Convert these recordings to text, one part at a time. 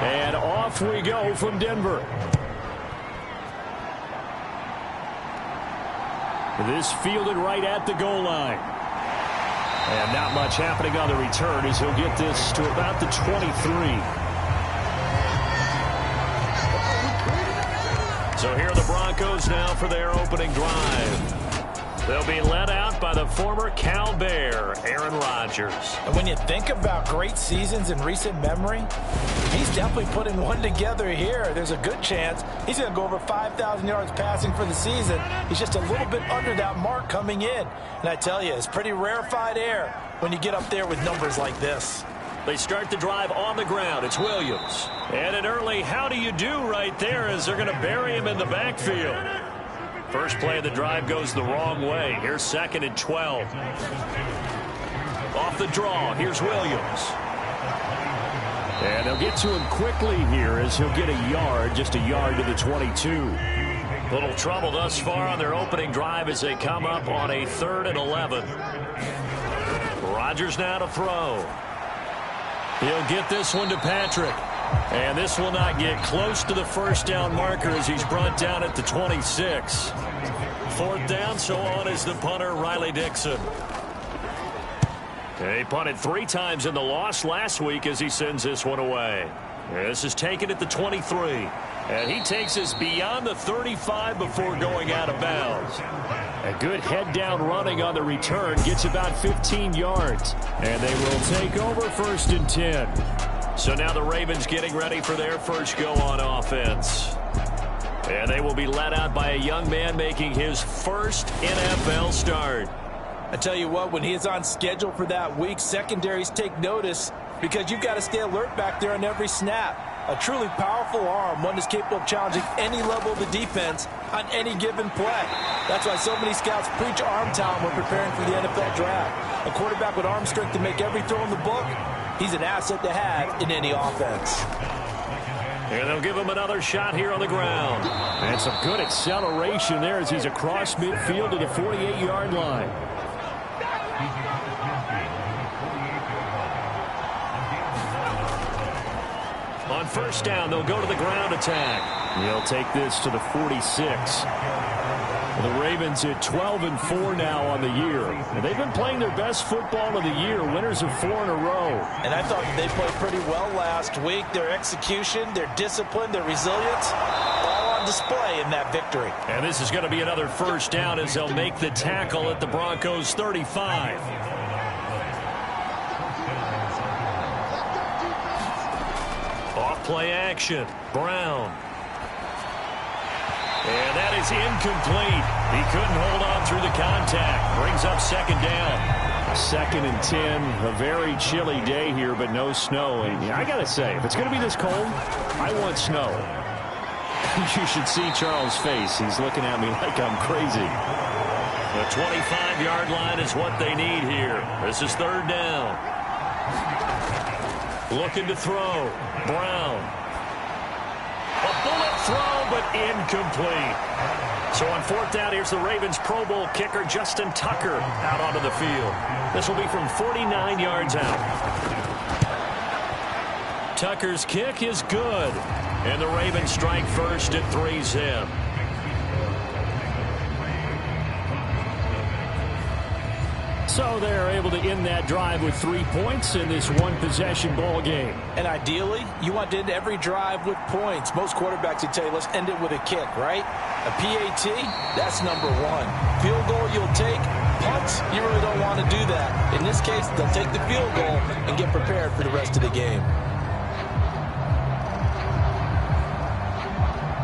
And off we go from Denver. This fielded right at the goal line. And not much happening on the return as he'll get this to about the 23. So here are the Broncos now for their opening drive. They'll be led out by the former Cal Bear, Aaron Rodgers. And when you think about great seasons in recent memory, he's definitely putting one together here. There's a good chance he's going to go over 5,000 yards passing for the season. He's just a little bit under that mark coming in. And I tell you, it's pretty rarefied air when you get up there with numbers like this. They start the drive on the ground. It's Williams. And an early how do you do right there as they're going to bury him in the backfield. First play of the drive goes the wrong way. Here's 2nd and 12. Off the draw, here's Williams. And they'll get to him quickly here as he'll get a yard, just a yard to the 22. Little trouble thus far on their opening drive as they come up on a 3rd and 11. Rodgers now to throw. He'll get this one to Patrick. And this will not get close to the first down marker as he's brought down at the 26. 4th down, so on is the punter, Riley Dixon. He punted 3 times in the loss last week as he sends this one away. This is taken at the 23. And he takes us beyond the 35 before going out of bounds. A good head-down running on the return gets about 15 yards. And they will take over 1st and 10. So now the Ravens getting ready for their first go on offense. And they will be led out by a young man making his first NFL start. I tell you what, when he is on schedule for that week, secondaries take notice because you've got to stay alert back there on every snap. A truly powerful arm, one that's capable of challenging any level of the defense on any given play. That's why so many scouts preach arm talent when preparing for the NFL draft. A quarterback with arm strength to make every throw in the book, he's an asset to have in any offense. And they'll give him another shot here on the ground. And some good acceleration there as he's across midfield to the 48-yard line. On 1st down, they'll go to the ground attack. He'll take this to the 46. The Ravens at 12-4 now on the year. And they've been playing their best football of the year, winners of 4 in a row. And I thought they played pretty well last week. Their execution, their discipline, their resilience, all on display in that victory. And this is going to be another 1st down as they'll make the tackle at the Broncos' 35. Off play action, Brown. And that is incomplete. He couldn't hold on through the contact. Brings up 2nd down. 2nd and 10. A very chilly day here, but no snow. And I got to say, if it's going to be this cold, I want snow. You should see Charles' face. He's looking at me like I'm crazy. The 25-yard line is what they need here. This is 3rd down. Looking to throw. Brown. A bullet throw, but incomplete. So on 4th down, here's the Ravens Pro Bowl kicker, Justin Tucker, out onto the field. This will be from 49 yards out. Tucker's kick is good. And the Ravens strike first at 3-zip. So they're able to end that drive with 3 points in this one-possession ball game. And ideally, you want to end every drive with points. Most quarterbacks would tell you, let's end it with a kick, right? A PAT, that's #1. Field goal you'll take. Punts, you really don't want to do that. In this case, they'll take the field goal and get prepared for the rest of the game.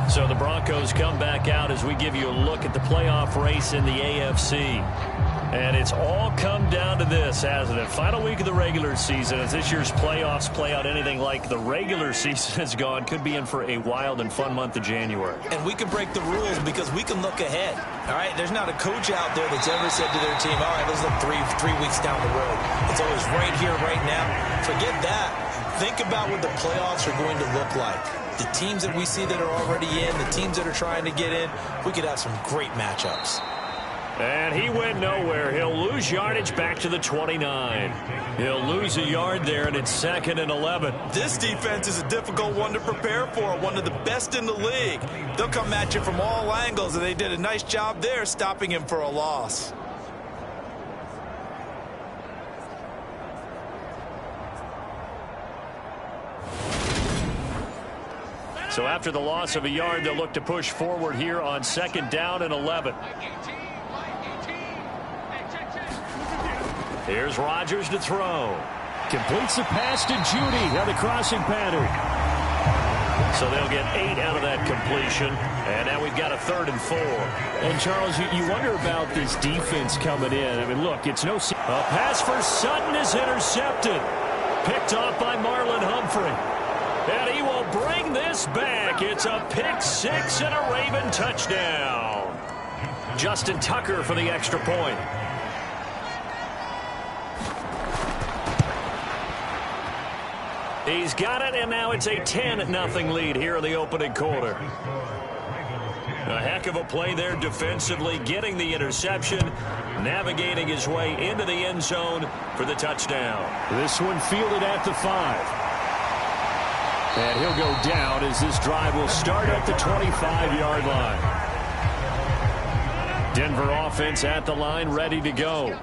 So the Broncos come back out as we give you a look at the playoff race in the AFC. And it's all come down to this, hasn't it? Final week of the regular season. As this year's playoffs play out anything like the regular season has gone, could be in for a wild and fun month of January. And we can break the rules because we can look ahead. All right, there's not a coach out there that's ever said to their team, all right, let's look three weeks down the road. It's always right here, right now. Forget that. Think about what the playoffs are going to look like. The teams that we see that are already in, the teams that are trying to get in, we could have some great matchups. And he went nowhere. He'll lose yardage back to the 29. He'll lose a yard there, and it's 2nd and 11. This defense is a difficult one to prepare for, one of the best in the league. They'll come at you from all angles, and they did a nice job there stopping him for a loss. So after the loss of a yard, they'll look to push forward here on 2nd down and 11. Here's Rodgers to throw. Completes the pass to Judy on the crossing pattern. So they'll get 8 out of that completion. And now we've got a 3rd and 4. And, Charles, you wonder about this defense coming in. I mean, look, it's no... A pass for Sutton is intercepted. Picked off by Marlon Humphrey. And he will bring this back. It's a pick 6 and a Raven touchdown. Justin Tucker for the extra point. He's got it, and now it's a 10-0 lead here in the opening quarter. A heck of a play there defensively, getting the interception, navigating his way into the end zone for the touchdown. This one fielded at the 5. And he'll go down as this drive will start at the 25-yard line. Denver offense at the line, ready to go.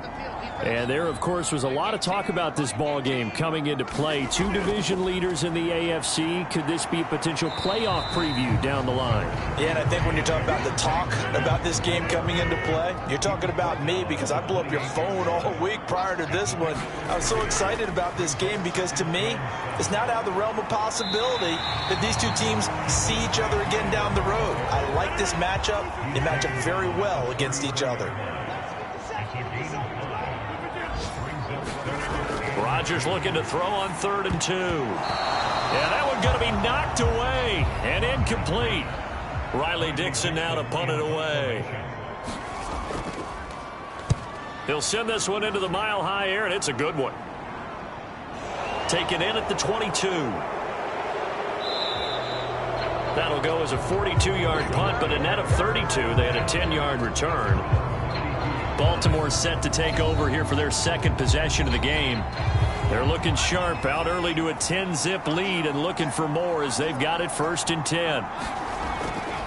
And there, of course, was a lot of talk about this ball game coming into play. 2 division leaders in the AFC. Could this be a potential playoff preview down the line? Yeah, and I think when you're talking about the talk about this game coming into play, you're talking about me because I blew up your phone all week prior to this one. I was so excited about this game because, to me, it's not out of the realm of possibility that these two teams see each other again down the road. I like this matchup. They match up very well against each other. Rodgers looking to throw on 3rd and 2. Yeah, that one going to be knocked away and incomplete. Riley Dixon now to punt it away. He'll send this one into the mile-high air, and it's a good one. Taken in at the 22. That'll go as a 42-yard punt, but a net of 32. They had a 10-yard return. Baltimore set to take over here for their 2nd possession of the game. They're looking sharp, out early to a 10-zip lead and looking for more as they've got it 1st and 10.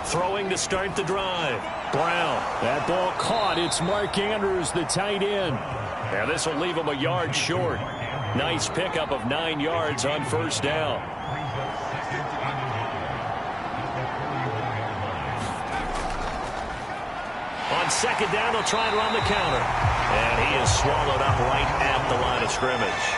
Throwing to start the drive. Brown. That ball caught. It's Mark Andrews, the tight end. And this will leave him a yard short. Nice pickup of 9 yards on 1st down. On 2nd down, they'll try and run the counter. And he is swallowed up right at the line of scrimmage.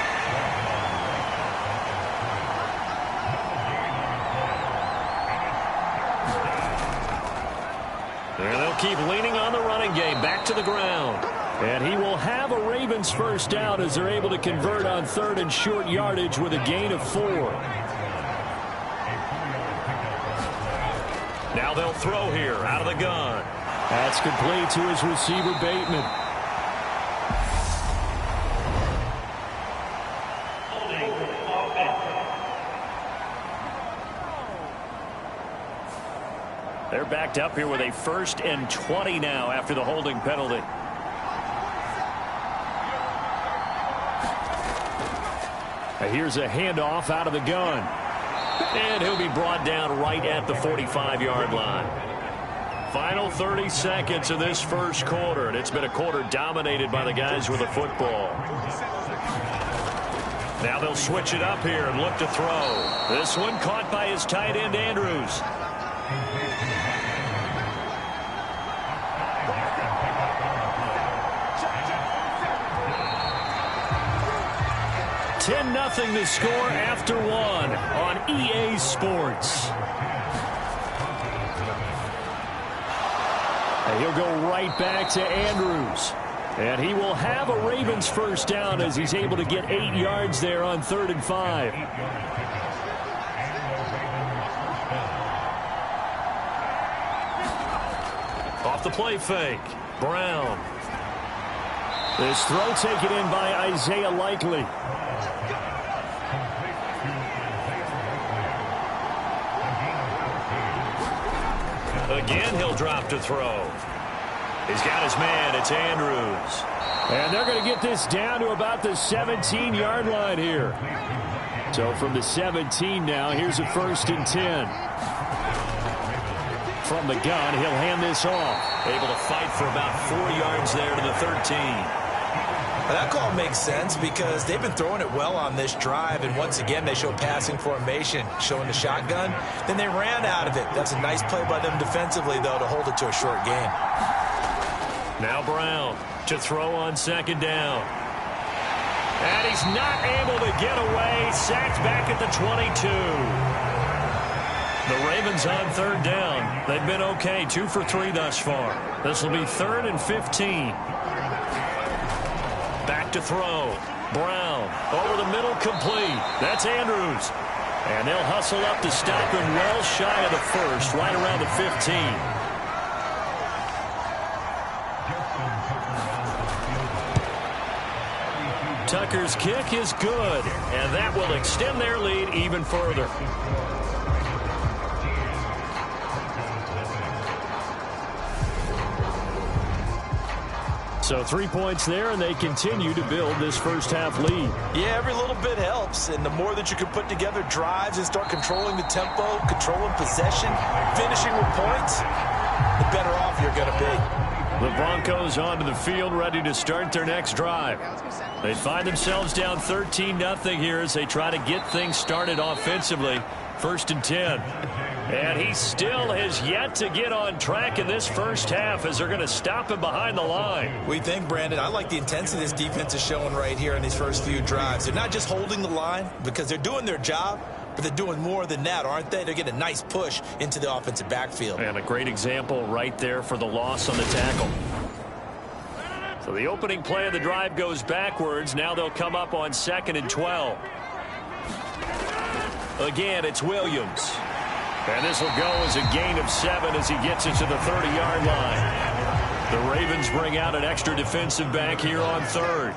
And they'll keep leaning on the running game. Back to the ground. And he will have a Ravens 1st down as they're able to convert on 3rd and short yardage with a gain of 4. Now they'll throw here out of the gun. That's complete to his receiver, Bateman. They're backed up here with a 1st and 20 now after the holding penalty. Here's a handoff out of the gun. And he'll be brought down right at the 45-yard line. Final 30 seconds of this 1st quarter, and it's been a quarter dominated by the guys with the football. Now they'll switch it up here and look to throw. This one caught by his tight end, Andrews. 10-0 the score after 1 on EA Sports. And he'll go right back to Andrews. And he will have a Ravens 1st down as he's able to get 8 yards there on 3rd and 5. Off the play fake. Brown. This throw taken in by Isaiah Likely. Again, he'll drop to throw. He's got his man. It's Andrews. And they're going to get this down to about the 17-yard line here. So from the 17 now, here's a 1st and 10. From the gun, he'll hand this off. Able to fight for about 4 yards there to the 13. That call makes sense because they've been throwing it well on this drive, and once again they show passing formation, showing the shotgun. Then they ran out of it. That's a nice play by them defensively, though, to hold it to a short gain. Now Brown to throw on 2nd down. And he's not able to get away. Sacked back at the 22. The Ravens on 3rd down. They've been okay, 2 for 3 thus far. This will be 3rd and 15. Back to throw. Brown over the middle, complete. That's Andrews. And they'll hustle up to stop him well shy of the 1st, right around the 15. Tucker's kick is good, and that will extend their lead even further. So 3 points there, and they continue to build this first-half lead. Yeah, every little bit helps, and the more that you can put together drives and start controlling the tempo, controlling possession, finishing with points, the better off you're going to be. The Broncos onto the field, ready to start their next drive. They find themselves down 13-0 here as they try to get things started offensively. 1st and 10. And he still has yet to get on track in this first half as they're going to stop him behind the line. We think, Brandon, I like the intensity this defense is showing right here in these first few drives. They're not just holding the line because they're doing their job, but they're doing more than that, aren't they? They're getting a nice push into the offensive backfield. And a great example right there for the loss on the tackle. So the opening play of the drive goes backwards. Now they'll come up on 2nd and 12. Again, it's Williams. And this will go as a gain of 7 as he gets it to the 30-yard line. The Ravens bring out an extra defensive back here on 3rd.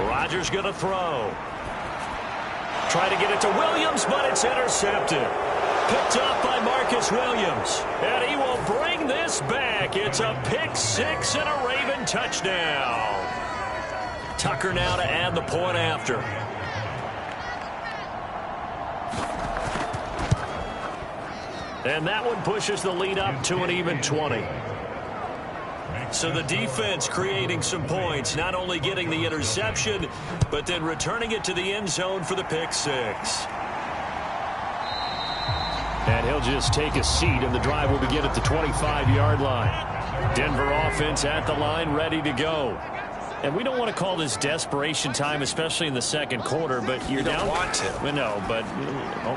Rodgers going to throw. Try to get it to Williams, but it's intercepted. Picked up by Marcus Williams. And he will bring this back. It's a pick 6 and a Raven touchdown. Tucker now to add the point after. And that one pushes the lead up to an even 20. So the defense creating some points, not only getting the interception, but then returning it to the end zone for the pick 6. And he'll just take a seat, and the drive will begin at the 25-yard line. Denver offense at the line, ready to go. And we don't want to call this desperation time, especially in the second quarter, but you're down. You don't want to. No, but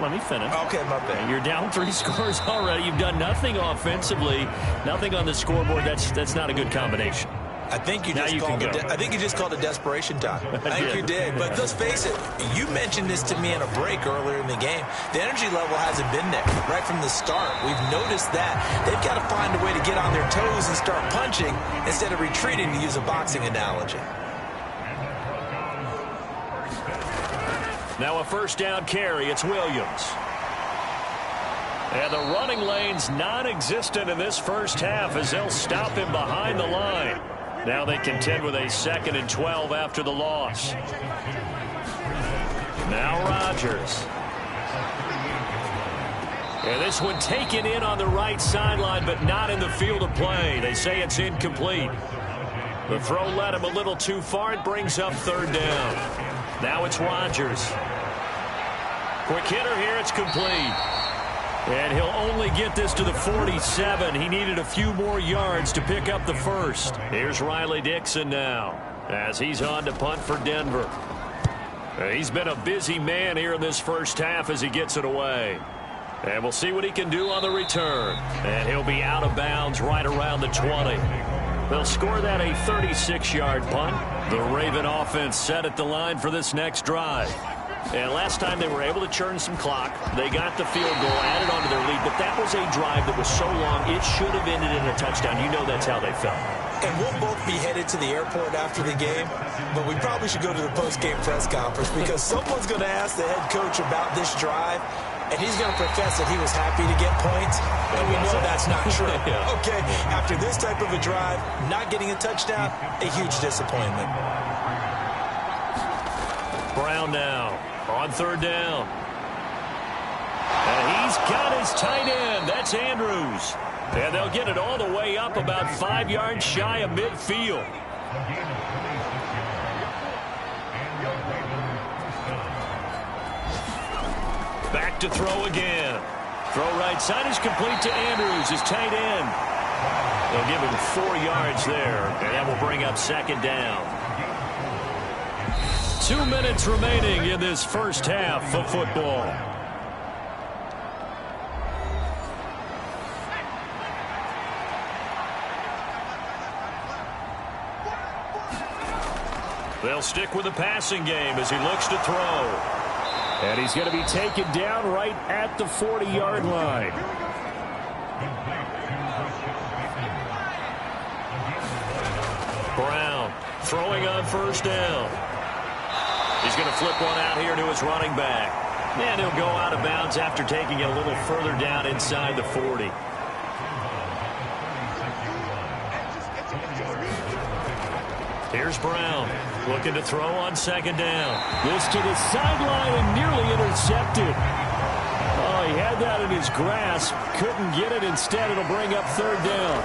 let me finish. Okay, my bad. You're down 3 scores already. You've done nothing offensively, nothing on the scoreboard. That's not a good combination. I think you just called it desperation time. I think you did. But let's face it, you mentioned this to me in a break earlier in the game. The energy level hasn't been there right from the start. We've noticed that. They've got to find a way to get on their toes and start punching instead of retreating, to use a boxing analogy. Now a 1st down carry. It's Williams. And the running lane's non-existent in this first half as they'll stop him behind the line. Now they contend with a 2nd and 12 after the loss. Now Rodgers. And this one taken in on the right sideline, but not in the field of play. They say it's incomplete. The throw led him a little too far. It brings up 3rd down. Now it's Rodgers. Quick hitter here. It's complete. And he'll only get this to the 47. He needed a few more yards to pick up the 1st. Here's Riley Dixon now as he's on to punt for Denver. He's been a busy man here in this first half as he gets it away. And we'll see what he can do on the return. And he'll be out of bounds right around the 20. They'll score that a 36-yard punt. The Raven offense set at the line for this next drive. And last time they were able to churn some clock. They got the field goal, added on to their lead, but that was a drive that was so long it should have ended in a touchdown. You know that's how they felt. And we'll both be headed to the airport after the game, but we probably should go to the post-game press conference because someone's going to ask the head coach about this drive. and he's going to profess that he was happy to get points, and we know that's not true. Yeah. Okay, after this type of a drive, not getting a touchdown, a huge disappointment. Brown now on third down. And he's got his tight end. That's Andrews. And they'll get it all the way up about 5 yards shy of midfield. Back to throw again. Throw right side is complete to Andrews, his tight end. They'll give him 4 yards there, and that will bring up second down. 2 minutes remaining in this first half of football. They'll stick with the passing game as he looks to throw. And he's going to be taken down right at the 40-yard line. Brown throwing on first down. He's going to flip one out here to his running back. And he'll go out of bounds after taking it a little further down inside the 40. Here's Brown looking to throw on second down. This to the sideline and nearly intercepted. Oh, he had that in his grasp. Couldn't get it. Instead, it'll bring up third down.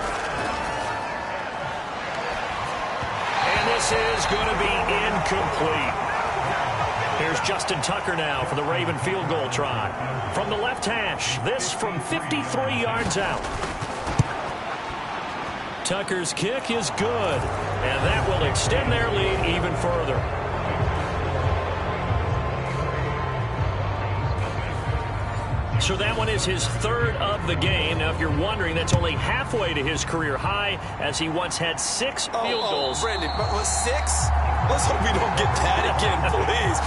And this is going to be incomplete. Here's Justin Tucker now for the Raven field goal try. From the left hash, this from 53 yards out. Tucker's kick is good, and that will extend their lead even further. So that one is his third of the game. Now, if you're wondering, that's only halfway to his career high, as he once had 6 field goals. Brandon, but was 6? Let's hope we don't get that again, please.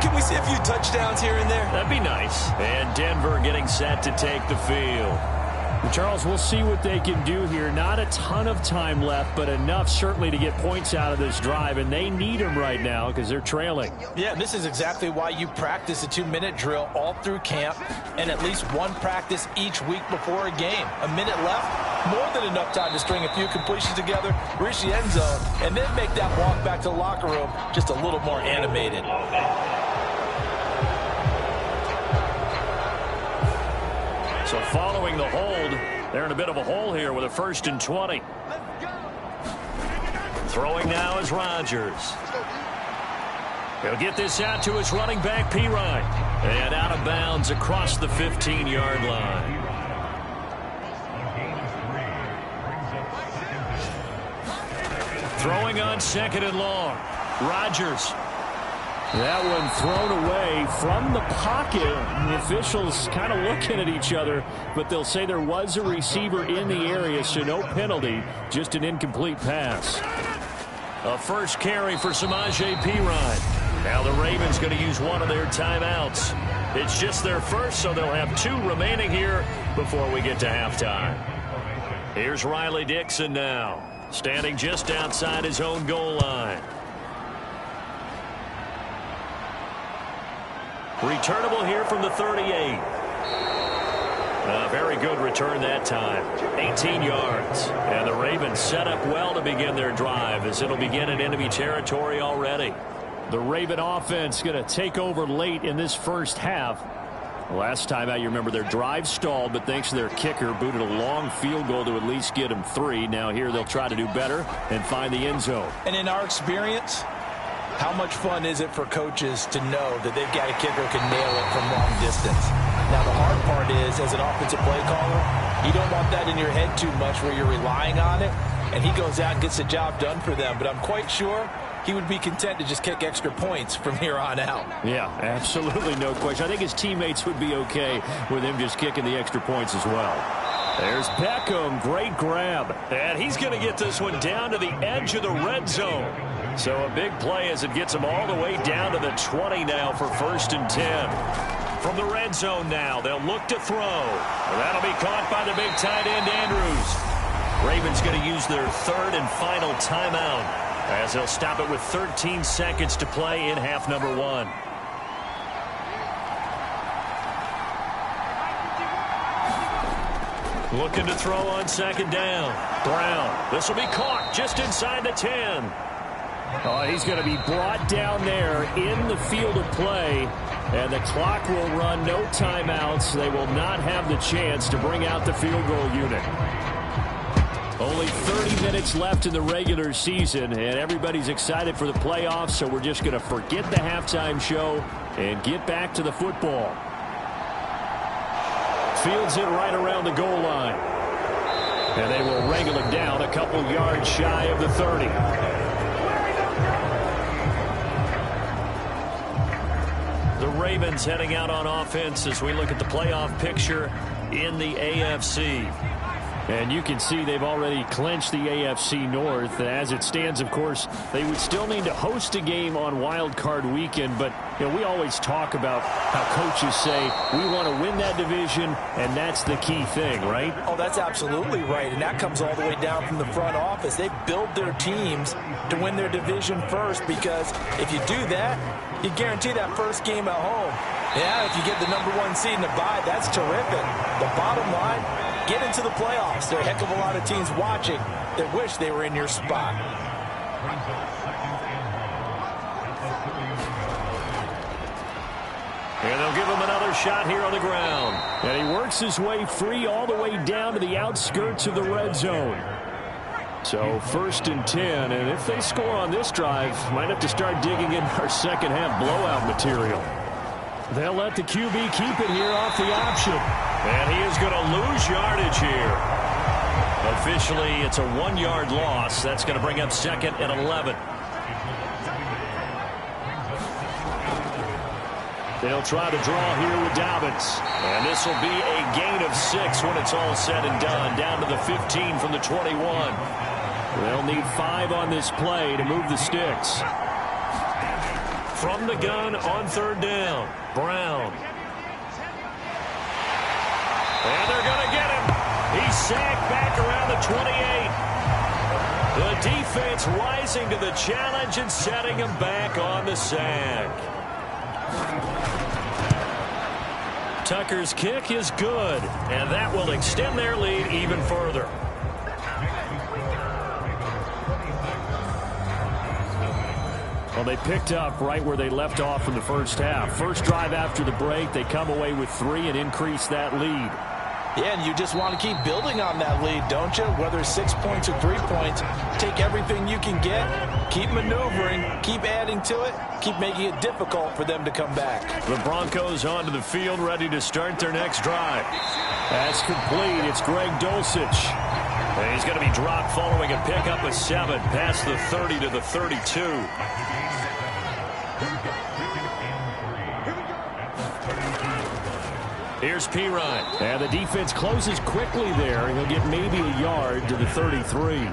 Can we see a few touchdowns here and there? That'd be nice. And Denver getting set to take the field. Charles, we'll see what they can do here. Not a ton of time left, but enough certainly to get points out of this drive, and they need them right now because they're trailing. Yeah, this is exactly why you practice a 2-minute drill all through camp and at least one practice each week before a game. A minute left, more than enough time to string a few completions together, reach the end zone, and then make that walk back to the locker room just a little more animated. So following the hold, they're in a bit of a hole here with a 1st and 20. Throwing now is Rodgers. He'll get this out to his running back, Pirine. And out of bounds across the 15-yard line. Throwing on second and long. Rodgers. That one thrown away from the pocket. The officials kind of looking at each other, but they'll say there was a receiver in the area, so no penalty, just an incomplete pass. A first carry for Samaje Perine. Now the Ravens going to use one of their timeouts. It's just their first, so they'll have 2 remaining here before we get to halftime. Here's Riley Dixon now, standing just outside his own goal line. Returnable here from the 38. A very good return that time. 18 yards. And the Ravens set up well to begin their drive as it'll begin in enemy territory already. The Raven offense going to take over late in this first half. Last time out, you remember their drive stalled, but thanks to their kicker, booted a long field goal to at least get them 3. Now here they'll try to do better and find the end zone. And in our experience, how much fun is it for coaches to know that they've got a kicker who can nail it from long distance? Now, the hard part is, as an offensive play caller, you don't want that in your head too much where you're relying on it, and he goes out and gets the job done for them. But I'm quite sure he would be content to just kick extra points from here on out. Yeah, absolutely no question. I think his teammates would be okay with him just kicking the extra points as well. There's Beckham, great grab. And he's going to get this one down to the edge of the red zone. So a big play as it gets him all the way down to the 20 now for 1st and 10. From the red zone now, they'll look to throw. That'll be caught by the big tight end, Andrews. Ravens going to use their 3rd and final timeout as they'll stop it with 13 seconds to play in half number 1. Looking to throw on second down. Brown. This will be caught just inside the 10. Oh, he's going to be brought down there in the field of play, and the clock will run, no timeouts. They will not have the chance to bring out the field goal unit. Only 30 minutes left in the regular season, and everybody's excited for the playoffs, so we're just going to forget the halftime show and get back to the football. Fields it right around the goal line. And they will wrangle him down a couple yards shy of the 30. The Ravens heading out on offense as we look at the playoff picture in the AFC. And you can see they've already clinched the AFC North. As it stands, of course, they would still need to host a game on Wild Card Weekend. But, you know, we always talk about how coaches say we want to win that division, and that's the key thing, right? Oh, that's absolutely right. And that comes all the way down from the front office. They build their teams to win their division first, because if you do that, you guarantee that first game at home. Yeah, if you get the #1 seed in the bye, that's terrific. The bottom line, get into the playoffs. There are a heck of a lot of teams watching that wish they were in your spot. And they'll give him another shot here on the ground. And he works his way free all the way down to the outskirts of the red zone. So 1st and 10, and if they score on this drive, might have to start digging in our second half blowout material. They'll let the QB keep it here off the option. And he is going to lose yardage here. Officially, it's a 1-yard loss. That's going to bring up 2nd and 11. They'll try to draw here with Dobbins. And this will be a gain of 6 when it's all said and done. Down to the 15 from the 21. They'll need 5 on this play to move the sticks. From the gun on 3rd down. Brown. And they're going to get him. He's sacked back around the 28. The defense rising to the challenge and setting him back on the sack. Tucker's kick is good, and that will extend their lead even further. Well, they picked up right where they left off in the first half. First drive after the break, they come away with 3 and increase that lead. Yeah, and you just want to keep building on that lead, don't you? Whether it's 6 points or 3 points, take everything you can get, keep maneuvering, keep adding to it, keep making it difficult for them to come back. The Broncos onto the field, ready to start their next drive. That's complete. It's Greg Dulcich. And he's going to be dropped following a pickup of 7 past the 30 to the 32. Here's Pirine. And the defense closes quickly there. He'll get maybe a yard to the 33.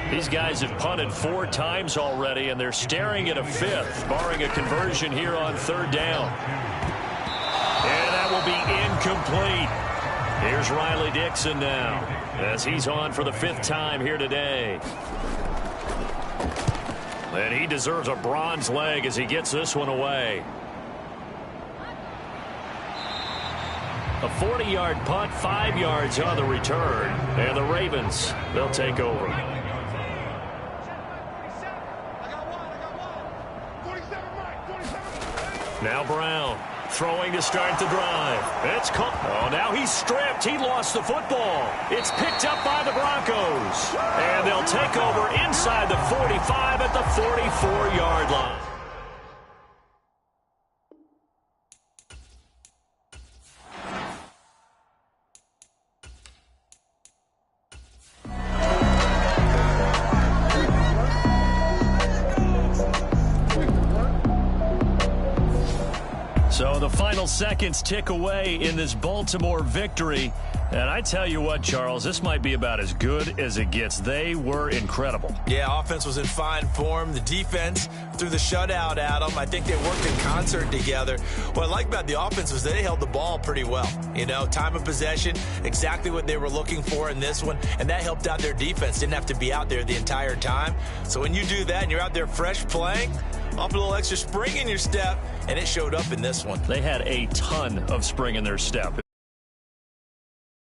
These guys have punted 4 times already, and they're staring at a 5th, barring a conversion here on 3rd down. And that will be incomplete. Here's Riley Dixon now, as he's on for the 5th time here today. And he deserves a bronze leg as he gets this one away. A 40-yard punt, 5 yards on the return. And the Ravens, they'll take over. Now Brown throwing to start the drive. It's caught. Oh, now he's stripped. He lost the football. It's picked up by the Broncos. And they'll take over inside the 45 at the 44-yard line. So the final seconds tick away in this Baltimore victory. And I tell you what, Charles, this might be about as good as it gets. They were incredible. Yeah, offense was in fine form. The defense threw the shutout at them. I think they worked in concert together. What I like about the offense was they held the ball pretty well. You know, time of possession, exactly what they were looking for in this one. And that helped out their defense. Didn't have to be out there the entire time. So when you do that and you're out there fresh playing, off a little extra spring in your step, and it showed up in this one. They had a ton of spring in their step.